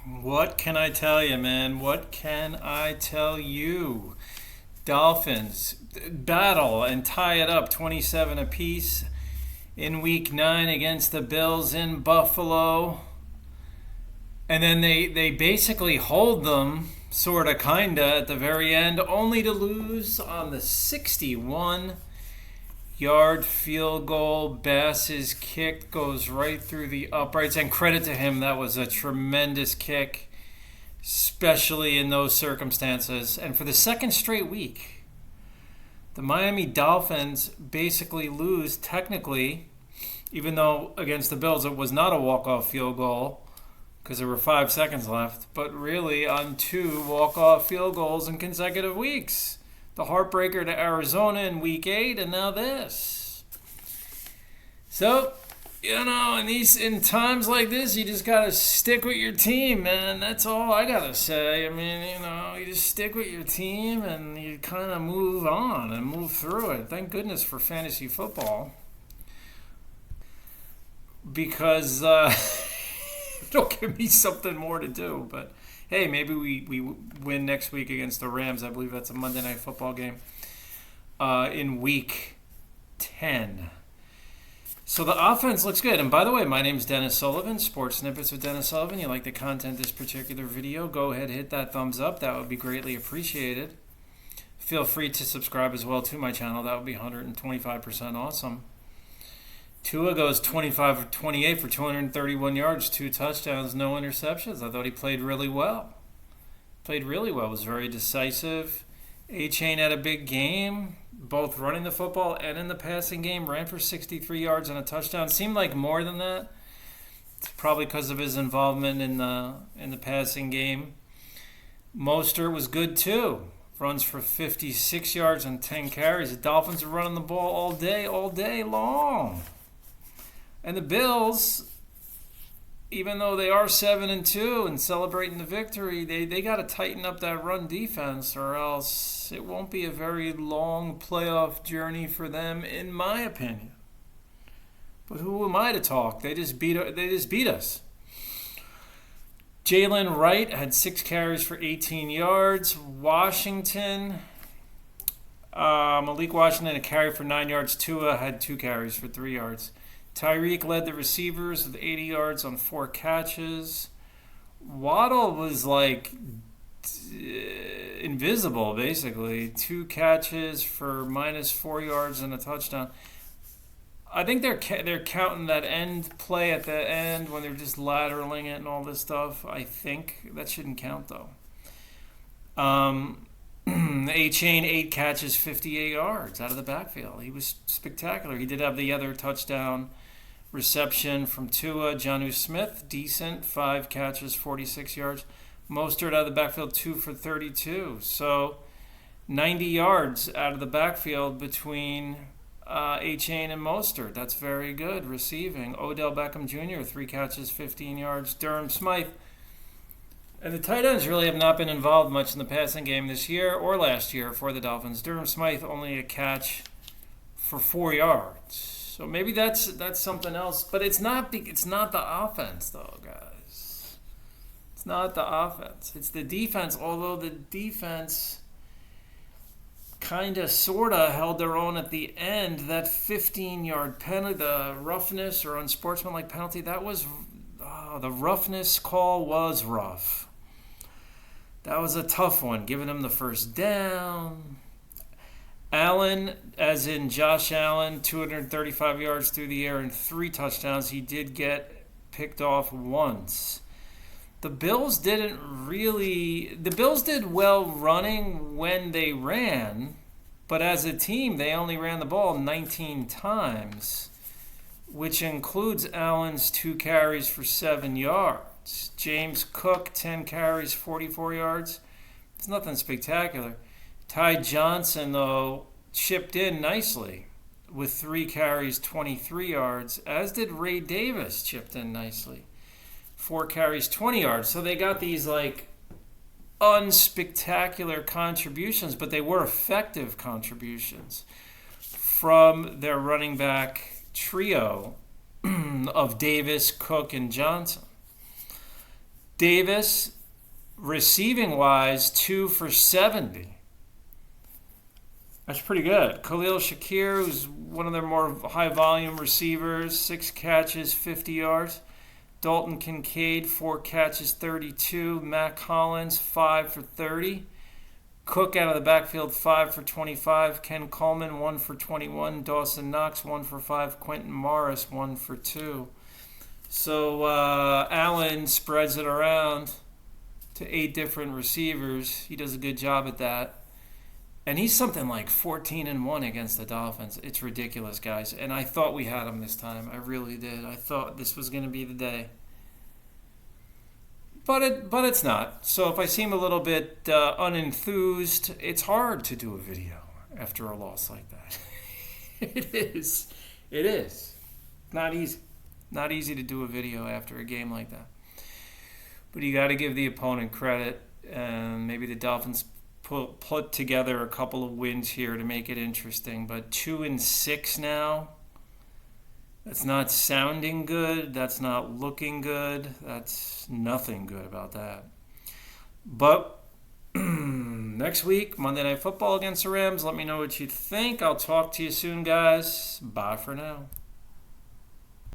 What can I tell you, man? What can I tell you? Dolphins battle and tie it up 27 apiece in week 9 against the Bills in Buffalo. And then they basically hold them, sort of, kind of, at the very end, only to lose on the 61-yard field goal. Bass's kick goes right through the uprights. And credit to him, that was a tremendous kick, especially in those circumstances. And for the second straight week, the Miami Dolphins basically lose, technically, even though against the Bills it was not a walk-off field goal because there were 5 seconds left, but really on 2 walk-off field goals in consecutive weeks. The heartbreaker to Arizona in week 8, and now this. So, in times like this, you just gotta stick with your team, man. That's all I gotta say. I mean, you just stick with your team and you kind of move on and move through it. Thank goodness for fantasy football, because it'll give me something more to do. But hey, maybe we win next week against the Rams. I believe that's a Monday Night Football game in week 10. So the offense looks good. And by the way, my name's Dennis Sullivan, Sports Snippets with Dennis Sullivan. You like the content of this particular video, go ahead, hit that thumbs up. That would be greatly appreciated. Feel free to subscribe as well to my channel. That would be 125% awesome. Tua goes 25 of 28 for 231 yards, 2 touchdowns, no interceptions. I thought he played really well. Was very decisive. Achane had a big game, both running the football and in the passing game. Ran for 63 yards and a touchdown. Seemed like more than that. It's probably because of his involvement in the passing game. Mostert was good too. Runs for 56 yards and 10 carries. The Dolphins are running the ball all day long. And the Bills, even though they are 7-2 and celebrating the victory, they got to tighten up that run defense, or else it won't be a very long playoff journey for them, in my opinion. But who am I to talk? They just beat us. Jalen Wright had 6 carries for 18 yards. Washington, Malik Washington, a carry for 9 yards. Tua had 2 carries for 3 yards. Tyreek led the receivers with 80 yards on 4 catches. Waddle was like invisible, basically. 2 catches for -4 yards and a touchdown. I think they're counting that end play at the end when they're just lateraling it and all this stuff. I think that shouldn't count, though. Achane, 8 catches, 58 yards out of the backfield. He was spectacular. He did have the other touchdown reception from Tua. Jonnu Smith, decent, 5 catches, 46 yards. Mostert out of the backfield, 2 for 32. So 90 yards out of the backfield between Achane and Mostert. That's very good receiving. Odell Beckham Jr., 3 catches, 15 yards. Durham Smythe. And the tight ends really have not been involved much in the passing game this year or last year for the Dolphins. Durham Smythe only a catch for 4 yards. So maybe that's something else. But it's not the offense, though, guys. It's not the offense. It's the defense, although the defense kind of, sort of held their own at the end. That 15-yard penalty, the roughness or unsportsmanlike penalty, that was... the roughness call was rough. That was a tough one, giving him the first down. Allen, as in Josh Allen, 235 yards through the air and 3 touchdowns. He did get picked off once. The Bills did well running when they ran, but as a team, they only ran the ball 19 times, which includes Allen's 2 carries for 7 yards. James Cook, 10 carries, 44 yards. It's nothing spectacular. Ty Johnson, though, chipped in nicely with 3 carries, 23 yards, as did Ray Davis, chipped in nicely. 4 carries, 20 yards. So they got these, unspectacular contributions, but they were effective contributions from their running back trio of Davis, Cook, and Johnson. Davis, receiving-wise, 2 for 70. That's pretty good. Khalil Shakir, who's one of their more high-volume receivers, 6 catches, 50 yards. Dalton Kincaid, 4 catches, 32. Matt Collins, 5 for 30. Cook out of the backfield, 5 for 25. Ken Coleman, 1 for 21. Dawson Knox, 1 for 5. Quentin Morris, 1 for 2. So Allen spreads it around to 8 different receivers. He does a good job at that. And he's something like 14-1 against the Dolphins. It's ridiculous, guys. And I thought we had him this time. I really did. I thought this was going to be the day. But it's not. So if I seem a little bit unenthused, it's hard to do a video after a loss like that. It is. It is. Not easy. Not easy to do a video after a game like that. But you got to give the opponent credit. And maybe the Dolphins put together a couple of wins here to make it interesting. But 2-6 now. That's not sounding good. That's not looking good. That's nothing good about that. But next week, Monday Night Football against the Rams. Let me know what you think. I'll talk to you soon, guys. Bye for now.